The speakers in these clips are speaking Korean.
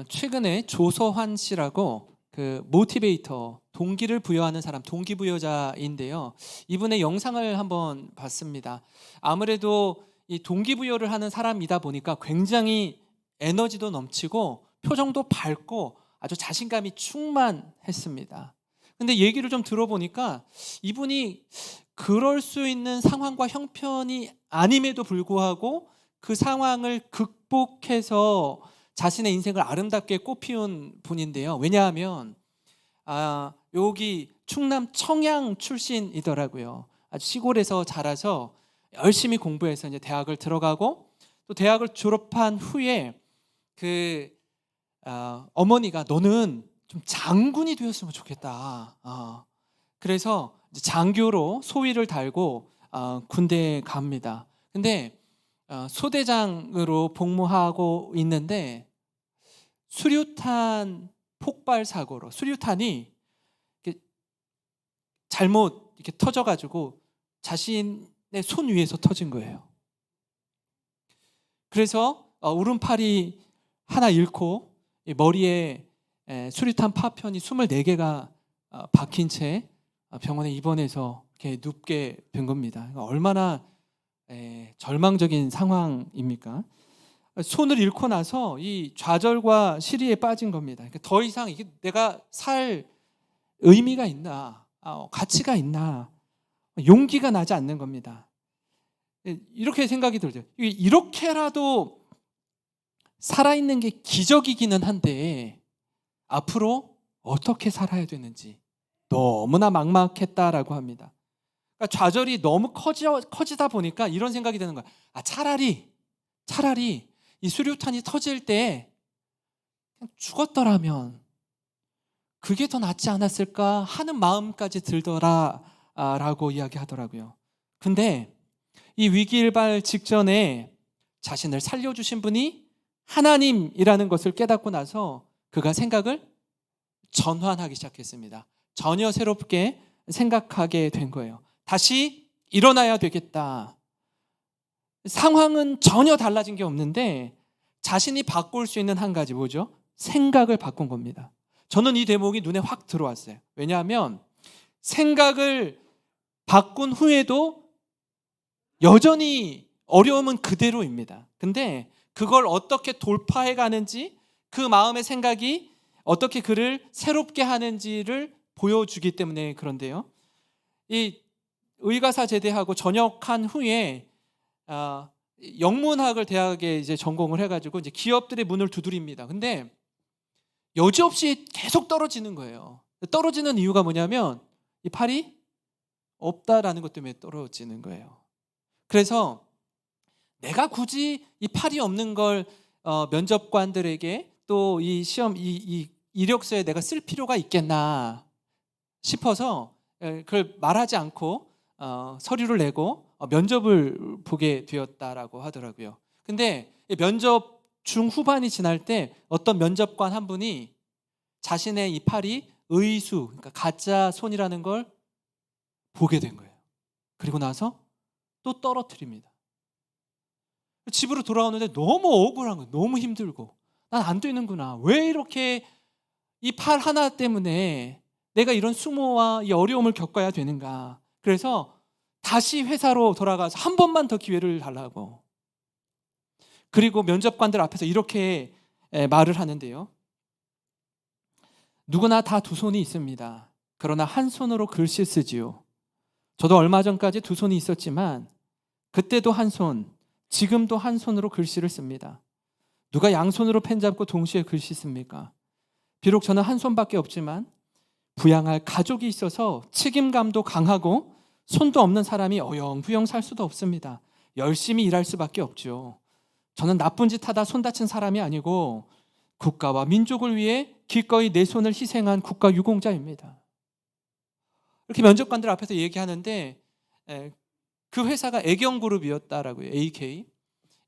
최근에 조서환 씨라고 그 모티베이터, 동기를 부여하는 사람, 동기부여자인데요. 이분의 영상을 한번 봤습니다. 아무래도 이 동기부여를 하는 사람이다 보니까 굉장히 에너지도 넘치고 표정도 밝고 아주 자신감이 충만했습니다. 근데 얘기를 좀 들어보니까 이분이 그럴 수 있는 상황과 형편이 아님에도 불구하고 그 상황을 극복해서 자신의 인생을 아름답게 꽃피운 분인데요. 왜냐하면 여기 충남 청양 출신이더라고요. 아주 시골에서 자라서 열심히 공부해서 이제 대학을 들어가고 또 대학을 졸업한 후에 어머니가 너는 좀 장군이 되었으면 좋겠다. 그래서 이제 장교로 소위를 달고 군대에 갑니다. 근데 소대장으로 복무하고 있는데 수류탄 폭발 사고로 수류탄이 이렇게 잘못 이렇게 터져가지고 자신의 손 위에서 터진 거예요. 그래서 오른팔이 하나 잃고 머리에 수류탄 파편이 24개가 박힌 채 병원에 입원해서 이렇게 눕게 된 겁니다. 얼마나 절망적인 상황입니까? 손을 잃고 나서 이 좌절과 시리에 빠진 겁니다. 그러니까 더 이상 이게 내가 살 의미가 있나, 가치가 있나, 용기가 나지 않는 겁니다. 이렇게 생각이 들죠. 이렇게라도 살아있는 게 기적이기는 한데 앞으로 어떻게 살아야 되는지 너무나 막막했다라고 합니다. 그러니까 좌절이 너무 커지다 보니까 이런 생각이 드는 거야. 차라리 이 수류탄이 터질 때 그냥 죽었더라면 그게 더 낫지 않았을까 하는 마음까지 들더라라고 이야기하더라고요. 근데 이 위기일발 직전에 자신을 살려주신 분이 하나님이라는 것을 깨닫고 나서 그가 생각을 전환하기 시작했습니다. 전혀 새롭게 생각하게 된 거예요. 다시 일어나야 되겠다. 상황은 전혀 달라진 게 없는데 자신이 바꿀 수 있는 한 가지 뭐죠? 생각을 바꾼 겁니다. 저는 이 대목이 눈에 확 들어왔어요. 왜냐하면 생각을 바꾼 후에도 여전히 어려움은 그대로입니다. 근데 그걸 어떻게 돌파해 가는지, 그 마음의 생각이 어떻게 그를 새롭게 하는지를 보여주기 때문에 그런데요. 이 의과사 제대하고 전역한 후에 영문학을 대학에 이제 전공을 해가지고 이제 기업들의 문을 두드립니다. 근데 여지없이 계속 떨어지는 거예요. 떨어지는 이유가 뭐냐면 이 팔이 없다라는 것 때문에 떨어지는 거예요. 그래서 내가 굳이 이 팔이 없는 걸 면접관들에게 또 이 시험 이 이력서에 내가 쓸 필요가 있겠나 싶어서 그걸 말하지 않고 서류를 내고 면접을 보게 되었다라고 하더라고요. 근데 면접 중후반이 지날 때 어떤 면접관 한 분이 자신의 이 팔이 의수, 그러니까 가짜 손이라는 걸 보게 된 거예요. 그리고 나서 또 떨어뜨립니다. 집으로 돌아오는데 너무 억울한 거예요. 너무 힘들고 난 안 되는구나. 왜 이렇게 이 팔 하나 때문에 내가 이런 수모와 이 어려움을 겪어야 되는가. 그래서 다시 회사로 돌아가서 한 번만 더 기회를 달라고. 그리고 면접관들 앞에서 이렇게 말을 하는데요. 누구나 다 두 손이 있습니다. 그러나 한 손으로 글씨 쓰지요. 저도 얼마 전까지 두 손이 있었지만 그때도 한 손, 지금도 한 손으로 글씨를 씁니다. 누가 양손으로 펜 잡고 동시에 글씨 씁니까? 비록 저는 한 손밖에 없지만 부양할 가족이 있어서 책임감도 강하고 손도 없는 사람이 어영부영 살 수도 없습니다. 열심히 일할 수밖에 없죠. 저는 나쁜 짓 하다 손 다친 사람이 아니고 국가와 민족을 위해 기꺼이 내 손을 희생한 국가 유공자입니다. 이렇게 면접관들 앞에서 얘기하는데 그 회사가 애경그룹이었다라고요. AK.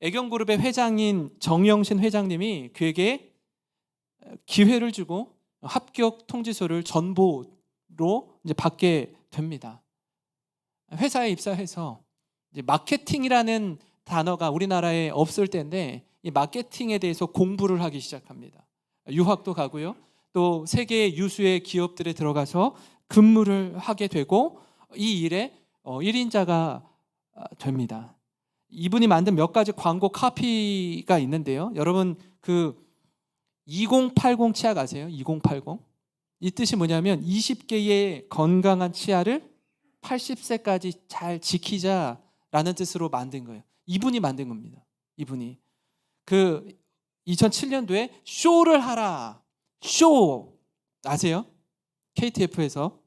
애경그룹의 회장인 정영신 회장님이 그에게 기회를 주고 합격 통지서를 전보로 이제 받게 됩니다. 회사에 입사해서 이제 마케팅이라는 단어가 우리나라에 없을 때인데 이 마케팅에 대해서 공부를 하기 시작합니다. 유학도 가고요. 또 세계 유수의 기업들에 들어가서 근무를 하게 되고 이 일에 1인자가 됩니다. 이분이 만든 몇 가지 광고 카피가 있는데요. 여러분 그 2080 치약 아세요? 2080? 이 뜻이 뭐냐면 20개의 건강한 치아를 80세까지 잘 지키자라는 뜻으로 만든 거예요. 이분이 만든 겁니다. 이분이 그 2007년도에 쇼를 하라. 쇼 아세요? KTF에서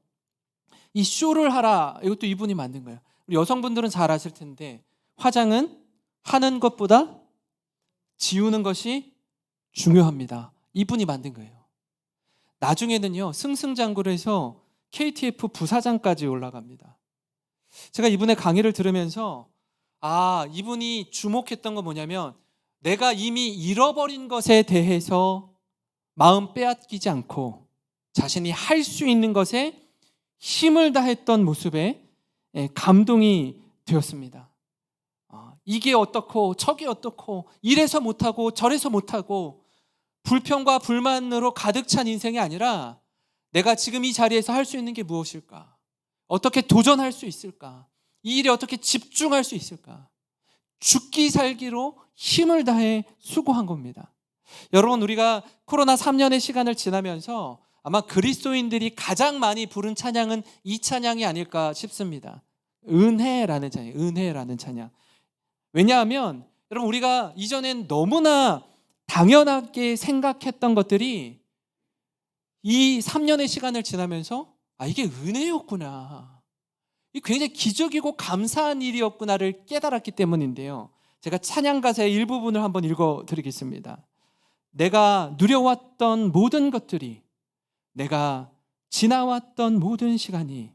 이 쇼를 하라. 이것도 이분이 만든 거예요. 우리 여성분들은 잘 아실 텐데 화장은 하는 것보다 지우는 것이 중요합니다. 이분이 만든 거예요. 나중에는요 승승장구를 해서 KTF 부사장까지 올라갑니다. 제가 이분의 강의를 들으면서 이분이 주목했던 건 뭐냐면 내가 이미 잃어버린 것에 대해서 마음 빼앗기지 않고 자신이 할 수 있는 것에 힘을 다했던 모습에 감동이 되었습니다. 이게 어떻고 저게 어떻고 이래서 못하고 저래서 못하고 불평과 불만으로 가득 찬 인생이 아니라 내가 지금 이 자리에서 할 수 있는 게 무엇일까? 어떻게 도전할 수 있을까? 이 일에 어떻게 집중할 수 있을까? 죽기 살기로 힘을 다해 수고한 겁니다. 여러분 우리가 코로나 3년의 시간을 지나면서 아마 그리스도인들이 가장 많이 부른 찬양은 이 찬양이 아닐까 싶습니다. 은혜라는 찬양, 은혜라는 찬양. 왜냐하면 여러분 우리가 이전엔 너무나 당연하게 생각했던 것들이 이 3년의 시간을 지나면서 이게 은혜였구나, 이 굉장히 기적이고 감사한 일이었구나를 깨달았기 때문인데요. 제가 찬양 가사의 일부분을 한번 읽어드리겠습니다. 내가 누려왔던 모든 것들이, 내가 지나왔던 모든 시간이,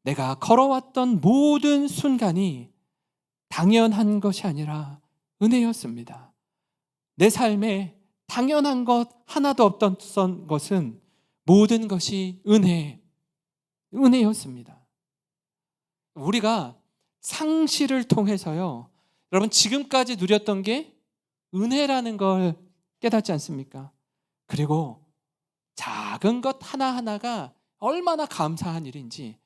내가 걸어왔던 모든 순간이 당연한 것이 아니라 은혜였습니다. 내 삶에 당연한 것 하나도 없던 것은 모든 것이 은혜였습니다. 우리가 상실을 통해서요, 여러분 지금까지 누렸던 게 은혜라는 걸 깨닫지 않습니까? 그리고 작은 것 하나하나가 얼마나 감사한 일인지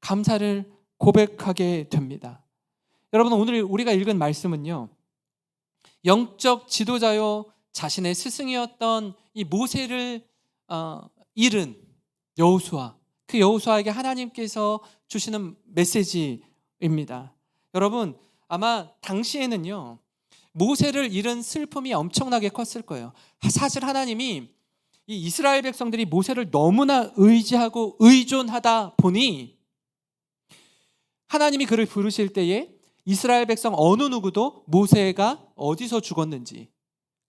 감사를 고백하게 됩니다. 여러분 오늘 우리가 읽은 말씀은요, 영적 지도자요 자신의 스승이었던 이 모세를 잃은 여호수아, 그 여호수아에게 하나님께서 주시는 메시지입니다. 여러분 아마 당시에는요 모세를 잃은 슬픔이 엄청나게 컸을 거예요. 사실 하나님이 이 이스라엘 백성들이 모세를 너무나 의지하고 의존하다 보니 하나님이 그를 부르실 때에 이스라엘 백성 어느 누구도 모세가 어디서 죽었는지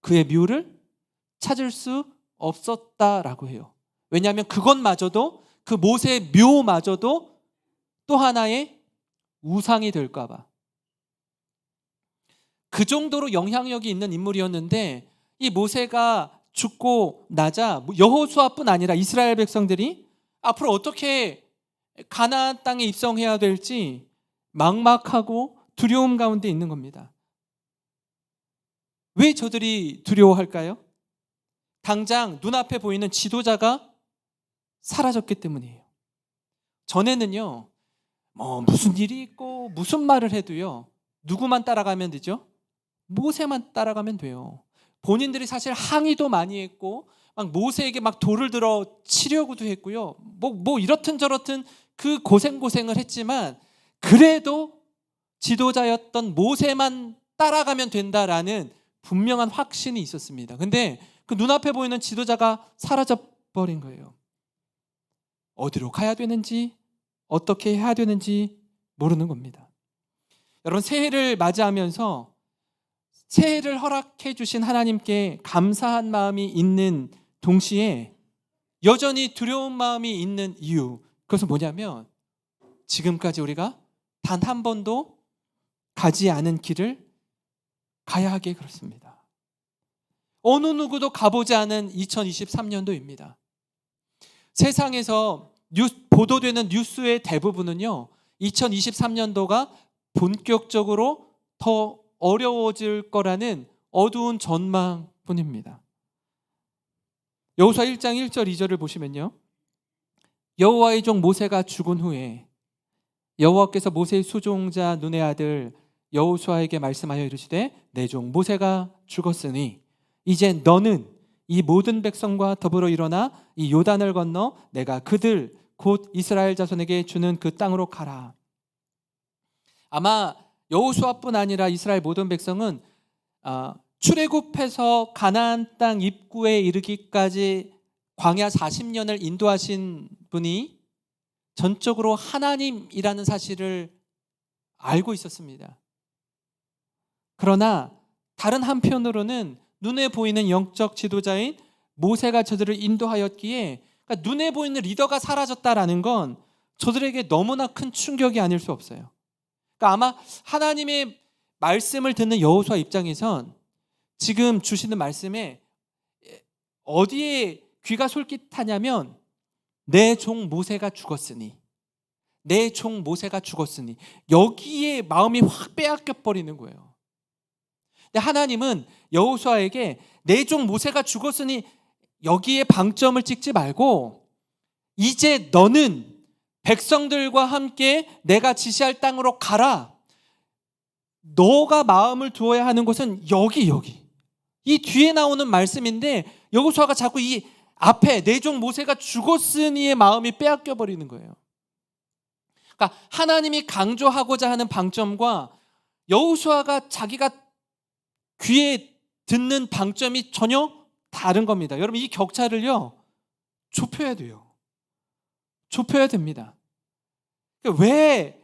그의 묘를 찾을 수 없었다라고 해요. 왜냐하면 그것마저도, 그 모세의 묘마저도 또 하나의 우상이 될까 봐. 그 정도로 영향력이 있는 인물이었는데 이 모세가 죽고 나자 여호수아뿐 아니라 이스라엘 백성들이 앞으로 어떻게 가나안 땅에 입성해야 될지 막막하고 두려움 가운데 있는 겁니다. 왜 저들이 두려워할까요? 당장 눈앞에 보이는 지도자가 사라졌기 때문이에요. 전에는요 무슨 일이 있고 무슨 말을 해도요 누구만 따라가면 되죠? 모세만 따라가면 돼요. 본인들이 사실 항의도 많이 했고 막 모세에게 막 돌을 들어 치려고도 했고요. 뭐 이렇든 저렇든 그 고생을 했지만 그래도 지도자였던 모세만 따라가면 된다라는 분명한 확신이 있었습니다. 근데 그 눈앞에 보이는 지도자가 사라져버린 거예요. 어디로 가야 되는지 어떻게 해야 되는지 모르는 겁니다. 여러분 새해를 맞이하면서 새해를 허락해 주신 하나님께 감사한 마음이 있는 동시에 여전히 두려운 마음이 있는 이유, 그것은 뭐냐면 지금까지 우리가 단 한 번도 가지 않은 길을 가야 하기에 그렇습니다. 어느 누구도 가보지 않은 2023년도입니다. 세상에서 보도되는 뉴스의 대부분은요 2023년도가 본격적으로 더 어려워질 거라는 어두운 전망뿐입니다. 여호수아 1장 1절 2절을 보시면요, 여호와의 종 모세가 죽은 후에 여호와께서 모세의 수종자 눈의 아들 여호수아에게 말씀하여 이르시되 내 종 모세가 죽었으니 이제 너는 이 모든 백성과 더불어 일어나 이 요단을 건너 내가 그들 곧 이스라엘 자손에게 주는 그 땅으로 가라. 아마 여호수아뿐 아니라 이스라엘 모든 백성은 출애굽해서 가나안 땅 입구에 이르기까지 광야 40년을 인도하신 분이 전적으로 하나님이라는 사실을 알고 있었습니다. 그러나 다른 한편으로는 눈에 보이는 영적 지도자인 모세가 저들을 인도하였기에, 그러니까 눈에 보이는 리더가 사라졌다라는 건 저들에게 너무나 큰 충격이 아닐 수 없어요. 그러니까 아마 하나님의 말씀을 듣는 여호수아 입장에선 지금 주시는 말씀에 어디에 귀가 솔깃하냐면 내 종 모세가 죽었으니, 내 종 모세가 죽었으니, 여기에 마음이 확 빼앗겨 버리는 거예요. 근데 하나님은 여호수아에게 내 종 모세가 죽었으니 여기에 방점을 찍지 말고 이제 너는 백성들과 함께 내가 지시할 땅으로 가라. 너가 마음을 두어야 하는 곳은 여기 이 뒤에 나오는 말씀인데 여호수아가 자꾸 이 앞에 내 종 모세가 죽었으니의 마음이 빼앗겨 버리는 거예요. 그러니까 하나님이 강조하고자 하는 방점과 여호수아가 자기가 귀에 듣는 방점이 전혀 다른 겁니다. 여러분, 이 격차를요 좁혀야 돼요. 좁혀야 됩니다. 왜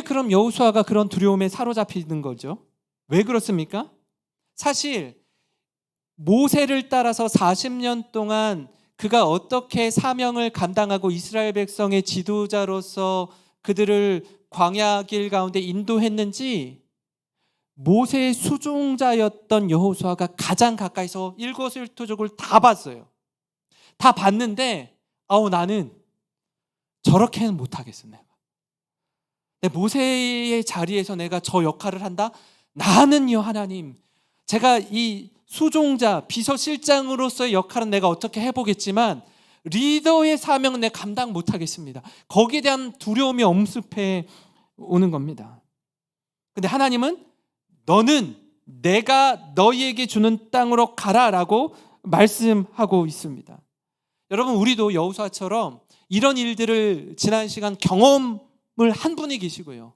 그럼 여호수아가 그런 두려움에 사로잡히는 거죠? 왜 그렇습니까? 사실 모세를 따라서 40년 동안 그가 어떻게 사명을 감당하고 이스라엘 백성의 지도자로서 그들을 광야 길 가운데 인도했는지 모세의 수종자였던 여호수아가 가장 가까이서 일거수일투족을 다 봤어요. 다 봤는데 나는 저렇게는 못하겠어. 내 모세의 자리에서 내가 저 역할을 한다? 나는요 하나님, 제가 이 수종자 비서실장으로서의 역할은 내가 어떻게 해보겠지만 리더의 사명은 내가 감당 못하겠습니다. 거기에 대한 두려움이 엄습해 오는 겁니다. 근데 하나님은 너는 내가 너희에게 주는 땅으로 가라라고 말씀하고 있습니다. 여러분, 우리도 여호수아처럼 이런 일들을 지난 시간 경험을 한 분이 계시고요,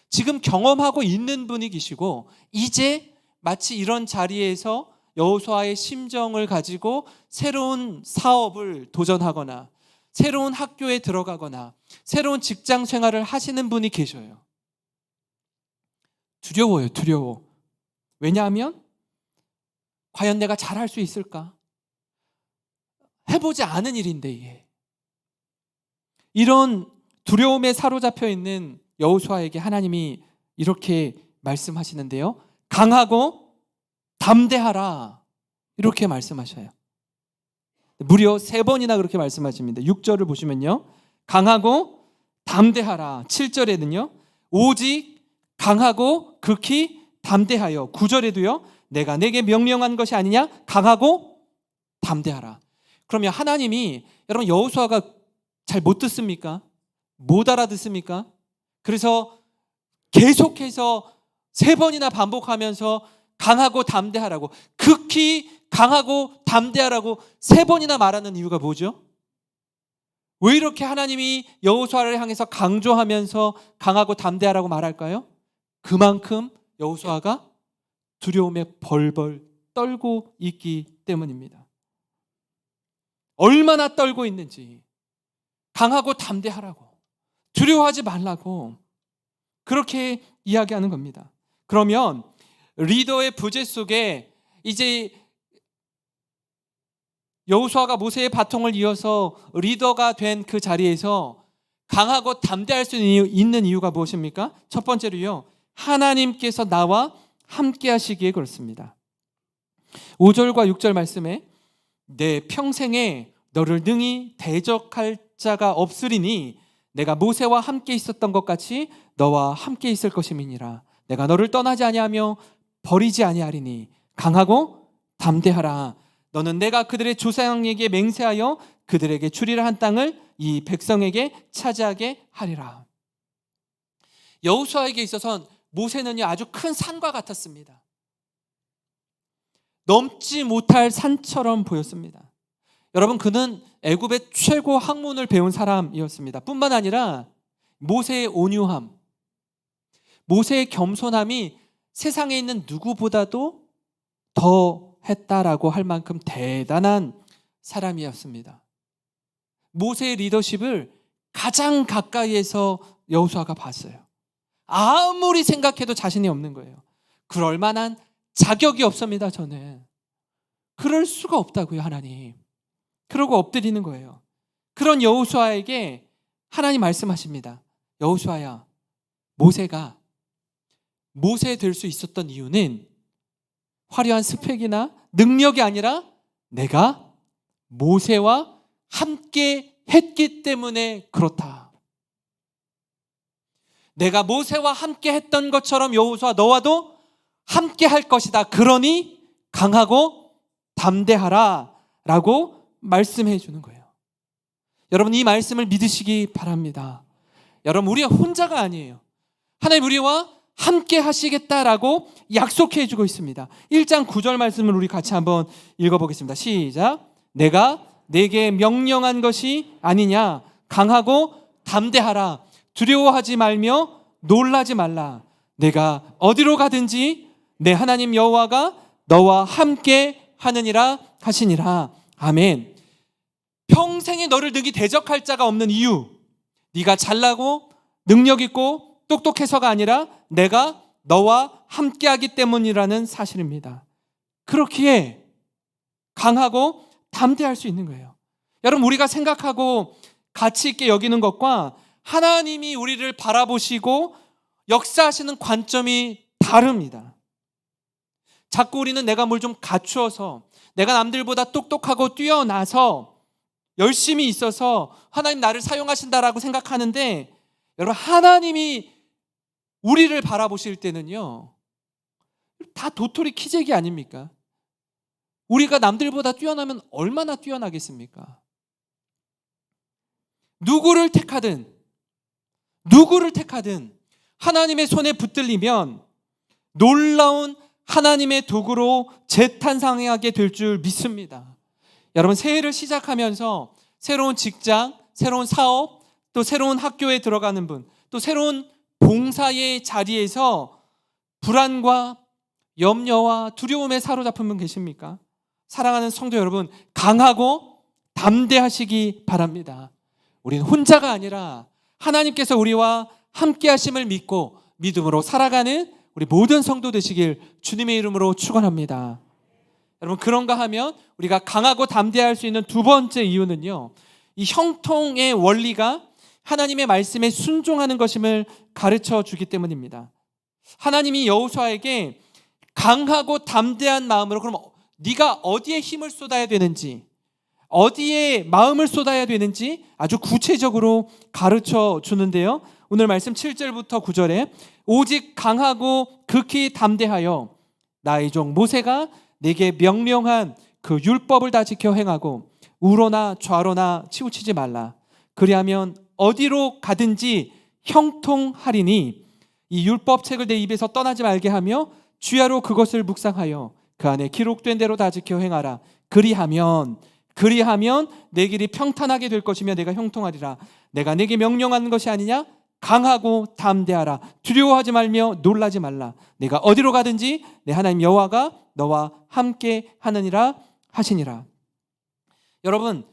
지금 경험하고 있는 분이 계시고, 이제 마치 이런 자리에서 여호수아의 심정을 가지고 새로운 사업을 도전하거나 새로운 학교에 들어가거나 새로운 직장 생활을 하시는 분이 계셔요. 두려워요, 두려워. 왜냐하면 과연 내가 잘할 수 있을까? 해보지 않은 일인데 이게. 이런 두려움에 사로잡혀 있는 여호수아에게 하나님이 이렇게 말씀하시는데요, 강하고 담대하라, 이렇게 말씀하셔요. 무려 3번이나 그렇게 말씀하십니다. 6절을 보시면요, 강하고 담대하라. 7절에는요, 오직 강하고 극히 담대하여. 9절에도요, 내가 내게 명령한 것이 아니냐, 강하고 담대하라. 그러면 하나님이, 여러분, 여호수아가 잘 못 듣습니까? 못 알아듣습니까? 그래서 계속해서 3번이나 반복하면서 강하고 담대하라고, 극히 강하고 담대하라고 3번이나 말하는 이유가 뭐죠? 왜 이렇게 하나님이 여호수아를 향해서 강조하면서 강하고 담대하라고 말할까요? 그만큼 여호수아가 두려움에 벌벌 떨고 있기 때문입니다. 얼마나 떨고 있는지, 강하고 담대하라고, 두려워하지 말라고 그렇게 이야기하는 겁니다. 그러면 리더의 부재 속에 이제 여호수아가 모세의 바통을 이어서 리더가 된 그 자리에서 강하고 담대할 수 있는 이유가 무엇입니까? 첫 번째로요, 하나님께서 나와 함께 하시기에 그렇습니다. 5절과 6절 말씀에 내 평생에 너를 능히 대적할 자가 없으리니 내가 모세와 함께 있었던 것 같이 너와 함께 있을 것임이니라. 내가 너를 떠나지 아니하며 버리지 아니하리니 강하고 담대하라. 너는 내가 그들의 조상에게 맹세하여 그들에게 주리라 한 땅을 이 백성에게 차지하게 하리라. 여호수아에게 있어서는 모세는요 아주 큰 산과 같았습니다. 넘지 못할 산처럼 보였습니다. 여러분, 그는 애굽의 최고 학문을 배운 사람이었습니다. 뿐만 아니라 모세의 온유함, 모세의 겸손함이 세상에 있는 누구보다도 더 했다라고 할 만큼 대단한 사람이었습니다. 모세의 리더십을 가장 가까이에서 여호수아가 봤어요. 아무리 생각해도 자신이 없는 거예요. 그럴 만한 자격이 없습니다. 저는 그럴 수가 없다고요. 하나님. 그러고 엎드리는 거예요. 그런 여호수아에게 하나님 말씀하십니다. 여호수아야, 모세가 모세 될 수 있었던 이유는 화려한 스펙이나 능력이 아니라 내가 모세와 함께 했기 때문에 그렇다. 내가 모세와 함께 했던 것처럼 여호수아 너와도 함께 할 것이다. 그러니 강하고 담대하라 라고 말씀해 주는 거예요. 여러분, 이 말씀을 믿으시기 바랍니다. 여러분, 우리가 혼자가 아니에요. 하나님 우리와 함께 하시겠다라고 약속해 주고 있습니다. 1장 9절 말씀을 우리 같이 한번 읽어보겠습니다. 시작. 내가 내게 명령한 것이 아니냐. 강하고 담대하라. 두려워하지 말며 놀라지 말라. 내가 어디로 가든지 내 하나님 여호와가 너와 함께 하느니라 하시니라. 아멘. 평생에 너를 능히 대적할 자가 없는 이유, 네가 잘나고 능력 있고 똑똑해서가 아니라 내가 너와 함께하기 때문이라는 사실입니다. 그렇기에 강하고 담대할 수 있는 거예요. 여러분, 우리가 생각하고 가치 있게 여기는 것과 하나님이 우리를 바라보시고 역사하시는 관점이 다릅니다. 자꾸 우리는 내가 뭘 좀 갖추어서, 내가 남들보다 똑똑하고 뛰어나서 열심히 있어서 하나님 나를 사용하신다라고 생각하는데, 여러분, 하나님이 우리를 바라보실 때는요 다 도토리 키재기 아닙니까? 우리가 남들보다 뛰어나면 얼마나 뛰어나겠습니까? 누구를 택하든 하나님의 손에 붙들리면 놀라운 하나님의 도구로 재탄생하게 될 줄 믿습니다. 여러분, 새해를 시작하면서 새로운 직장, 새로운 사업, 또 새로운 학교에 들어가는 분, 또 새로운 봉사의 자리에서 불안과 염려와 두려움에 사로잡힌 분 계십니까? 사랑하는 성도 여러분, 강하고 담대하시기 바랍니다. 우리는 혼자가 아니라 하나님께서 우리와 함께 하심을 믿고 믿음으로 살아가는 우리 모든 성도 되시길 주님의 이름으로 축원합니다. 여러분, 그런가 하면 우리가 강하고 담대할 수 있는 두 번째 이유는요, 이 형통의 원리가 하나님의 말씀에 순종하는 것임을 가르쳐 주기 때문입니다. 하나님이 여호수아에게 강하고 담대한 마음으로, 그럼 네가 어디에 힘을 쏟아야 되는지, 어디에 마음을 쏟아야 되는지 아주 구체적으로 가르쳐 주는데요, 오늘 말씀 7절부터 9절에 오직 강하고 극히 담대하여 나의 종 모세가 내게 명령한 그 율법을 다 지켜 행하고 우로나 좌로나 치우치지 말라. 그리하면 어디로 가든지 형통하리니 이 율법책을 내 입에서 떠나지 말게 하며 주야로 그것을 묵상하여 그 안에 기록된 대로 다 지켜 행하라. 그리하면 내 길이 평탄하게 될 것이며 내가 형통하리라. 내가 내게 명령하는 것이 아니냐? 강하고 담대하라. 두려워하지 말며 놀라지 말라. 내가 어디로 가든지 내 하나님 여호와가 너와 함께 하느니라 하시니라. 여러분,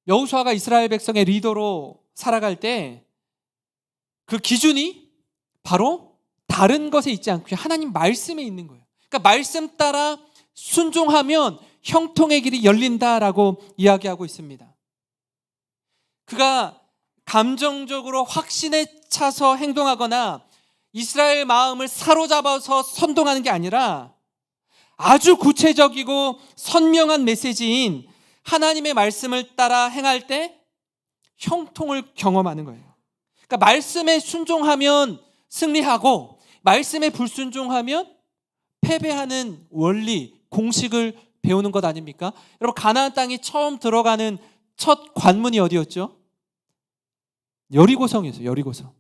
여호수아가 이스라엘 백성의 리더로 살아갈 때 그 기준이 바로 다른 것에 있지 않고 하나님 말씀에 있는 거예요. 그러니까 말씀 따라 순종하면 형통의 길이 열린다라고 이야기하고 있습니다. 그가 감정적으로 확신에 차서 행동하거나 이스라엘 마음을 사로잡아서 선동하는 게 아니라 아주 구체적이고 선명한 메시지인 하나님의 말씀을 따라 행할 때 형통을 경험하는 거예요. 그러니까 말씀에 순종하면 승리하고 말씀에 불순종하면 패배하는 원리, 공식을 배우는 것 아닙니까? 여러분, 가나안 땅에 처음 들어가는 첫 관문이 어디였죠? 여리고성이었어요. 여리고성.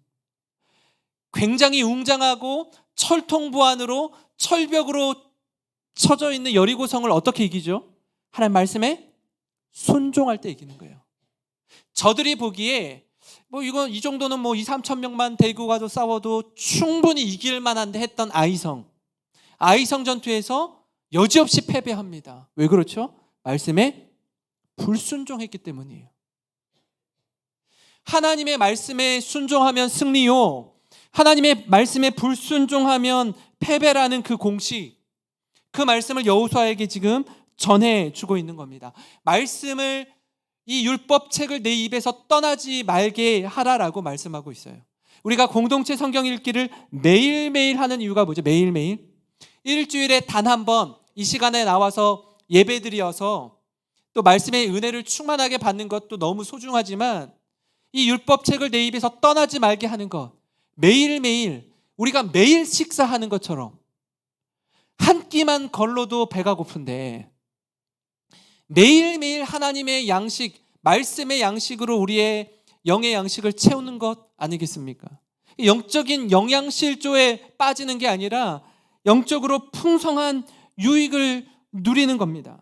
굉장히 웅장하고 철통부 안으로 철벽으로 쳐져 있는 여리고성을 어떻게 이기죠? 하나님 말씀에 순종할 때 이기는 거예요. 저들이 보기에 이 정도는 2, 3천 명만 데리고 가도 싸워도 충분히 이길 만한데 했던 아이성 전투에서 여지없이 패배합니다. 왜 그렇죠? 말씀에 불순종했기 때문이에요. 하나님의 말씀에 순종하면 승리요, 하나님의 말씀에 불순종하면 패배라는 그 공식, 그 말씀을 여호수아에게 지금 전해주고 있는 겁니다. 말씀을, 이 율법책을 내 입에서 떠나지 말게 하라라고 말씀하고 있어요. 우리가 공동체 성경 읽기를 매일매일 하는 이유가 뭐죠? 매일매일 일주일에 단 한 번 이 시간에 나와서 예배드려서 또 말씀의 은혜를 충만하게 받는 것도 너무 소중하지만 이 율법책을 내 입에서 떠나지 말게 하는 것, 매일매일 우리가 매일 식사하는 것처럼 한 끼만 걸러도 배가 고픈데 매일매일 하나님의 양식, 말씀의 양식으로 우리의 영의 양식을 채우는 것 아니겠습니까? 영적인 영양실조에 빠지는 게 아니라 영적으로 풍성한 유익을 누리는 겁니다.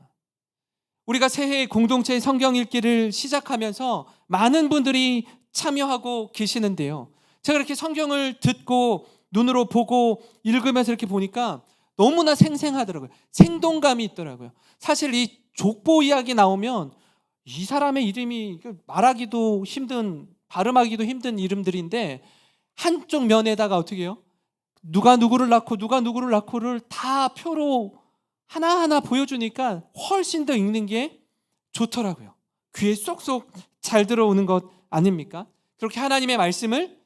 우리가 새해 공동체 성경 읽기를 시작하면서 많은 분들이 참여하고 계시는데요, 제가 이렇게 성경을 듣고 눈으로 보고 읽으면서 이렇게 보니까 너무나 생생하더라고요. 생동감이 있더라고요. 사실 이 족보 이야기 나오면 이 사람의 이름이 말하기도 힘든, 발음하기도 힘든 이름들인데 한쪽 면에다가 어떻게 해요? 누가 누구를 낳고를 다 표로 하나하나 보여주니까 훨씬 더 읽는 게 좋더라고요. 귀에 쏙쏙 잘 들어오는 것 아닙니까? 그렇게 하나님의 말씀을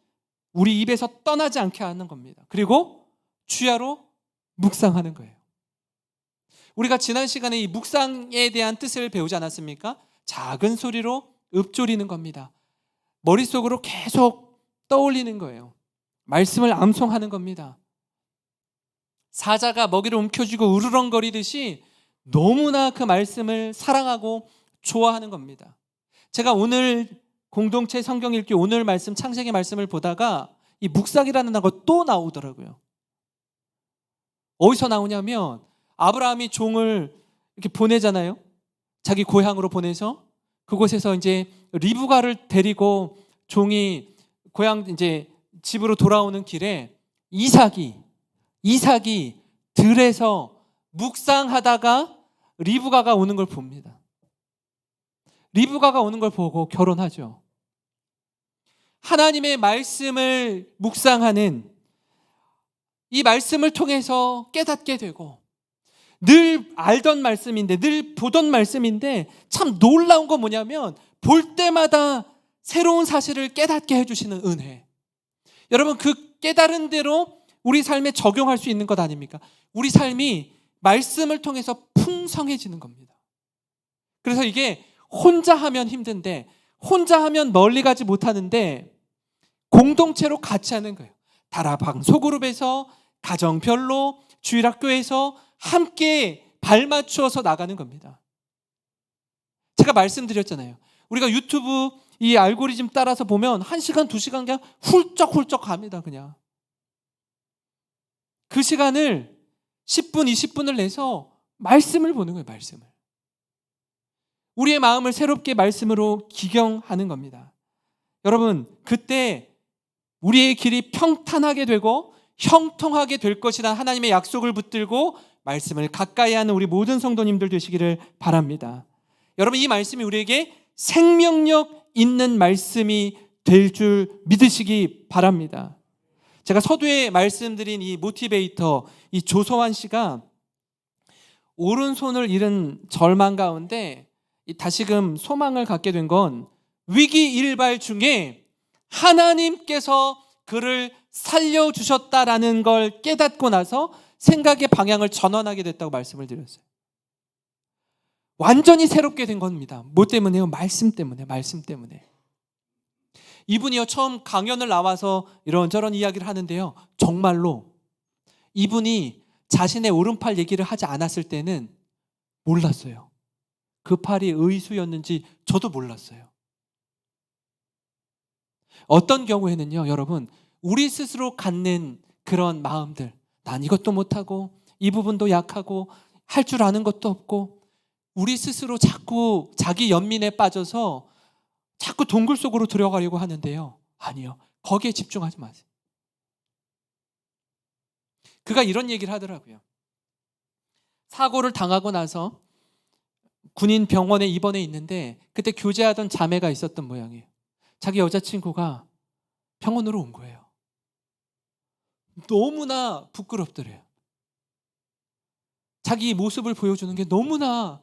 우리 입에서 떠나지 않게 하는 겁니다. 그리고 주야로 묵상하는 거예요. 우리가 지난 시간에 이 묵상에 대한 뜻을 배우지 않았습니까? 작은 소리로 읊조리는 겁니다. 머릿속으로 계속 떠올리는 거예요. 말씀을 암송하는 겁니다. 사자가 먹이를 움켜쥐고 으르렁거리듯이 너무나 그 말씀을 사랑하고 좋아하는 겁니다. 제가 오늘 공동체 성경 읽기 오늘 말씀, 창세기 말씀을 보다가 이 묵상이라는 단어가 또 나오더라고요. 어디서 나오냐면 아브라함이 종을 이렇게 보내잖아요. 자기 고향으로 보내서 그곳에서 이제 리브가를 데리고 종이 고향 이제 집으로 돌아오는 길에 이삭이 들에서 묵상하다가 리브가가 오는 걸 봅니다. 리브가가 오는 걸 보고 결혼하죠. 하나님의 말씀을 묵상하는, 이 말씀을 통해서 깨닫게 되고 늘 알던 말씀인데, 늘 보던 말씀인데 참 놀라운 건 뭐냐면 볼 때마다 새로운 사실을 깨닫게 해주시는 은혜. 여러분, 그 깨달은 대로 우리 삶에 적용할 수 있는 것 아닙니까? 우리 삶이 말씀을 통해서 풍성해지는 겁니다. 그래서 이게 혼자 하면 힘든데, 혼자 하면 멀리 가지 못하는데 공동체로 같이 하는 거예요. 다락방 소그룹에서, 가정별로, 주일학교에서 함께 발맞추어서 나가는 겁니다. 제가 말씀드렸잖아요. 우리가 유튜브 이 알고리즘 따라서 보면 1시간, 2시간 그냥 훌쩍훌쩍 갑니다. 그냥 그 시간을 10분, 20분을 내서 말씀을 보는 거예요. 말씀을. 우리의 마음을 새롭게 말씀으로 기경하는 겁니다. 여러분, 그때 우리의 길이 평탄하게 되고 형통하게 될 것이라는 하나님의 약속을 붙들고 말씀을 가까이 하는 우리 모든 성도님들 되시기를 바랍니다. 여러분, 이 말씀이 우리에게 생명력 있는 말씀이 될 줄 믿으시기 바랍니다. 제가 서두에 말씀드린 이 모티베이터, 이 조서환 씨가 오른손을 잃은 절망 가운데 다시금 소망을 갖게 된 건 위기 일발 중에 하나님께서 그를 살려주셨다라는 걸 깨닫고 나서 생각의 방향을 전환하게 됐다고 말씀을 드렸어요. 완전히 새롭게 된 겁니다. 뭐 때문에요? 말씀 때문에. 말씀 때문에. 이분이요, 처음 강연을 나와서 이런저런 이야기를 하는데요, 정말로 이분이 자신의 오른팔 얘기를 하지 않았을 때는 몰랐어요. 그 팔이 의수였는지 저도 몰랐어요. 어떤 경우에는요, 여러분, 우리 스스로 갖는 그런 마음들, 난 이것도 못하고 이 부분도 약하고 할 줄 아는 것도 없고, 우리 스스로 자꾸 자기 연민에 빠져서 자꾸 동굴 속으로 들어가려고 하는데요. 아니요, 거기에 집중하지 마세요. 그가 이런 얘기를 하더라고요. 사고를 당하고 나서 군인 병원에 입원해 있는데 그때 교제하던 자매가 있었던 모양이에요. 자기 여자친구가 병원으로 온 거예요. 너무나 부끄럽더래요. 자기 모습을 보여주는 게 너무나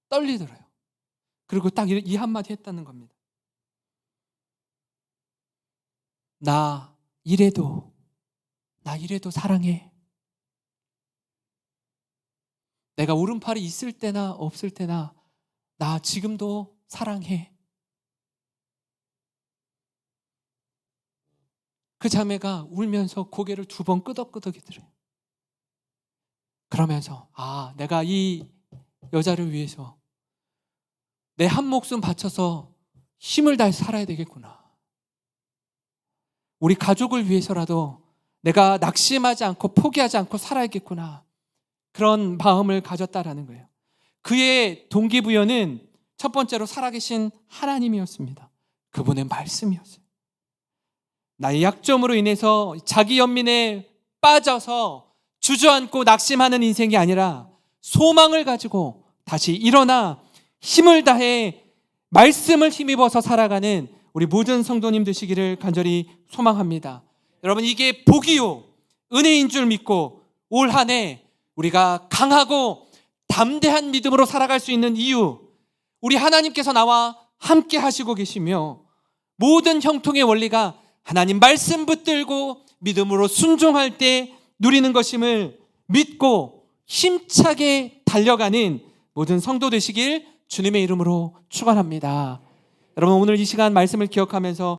떨리더래요. 그리고 딱 이 한마디 했다는 겁니다. 나 이래도 사랑해. 내가 오른팔이 있을 때나 없을 때나 나 지금도 사랑해. 그 자매가 울면서 고개를 2번 끄덕끄덕이더래요. 그러면서 내가 이 여자를 위해서 내 한 목숨 바쳐서 힘을 다해 살아야 되겠구나. 우리 가족을 위해서라도 내가 낙심하지 않고 포기하지 않고 살아야겠구나. 그런 마음을 가졌다라는 거예요. 그의 동기부여는 첫 번째로 살아계신 하나님이었습니다. 그분의 말씀이었어요. 나의 약점으로 인해서 자기 연민에 빠져서 주저앉고 낙심하는 인생이 아니라 소망을 가지고 다시 일어나 힘을 다해 말씀을 힘입어서 살아가는 우리 모든 성도님 되시기를 간절히 소망합니다. 여러분, 이게 복이요 은혜인 줄 믿고 올 한 해 우리가 강하고 담대한 믿음으로 살아갈 수 있는 이유, 우리 하나님께서 나와 함께 하시고 계시며 모든 형통의 원리가 하나님 말씀 붙들고 믿음으로 순종할 때 누리는 것임을 믿고 힘차게 달려가는 모든 성도 되시길 주님의 이름으로 축원합니다. 여러분, 오늘 이 시간 말씀을 기억하면서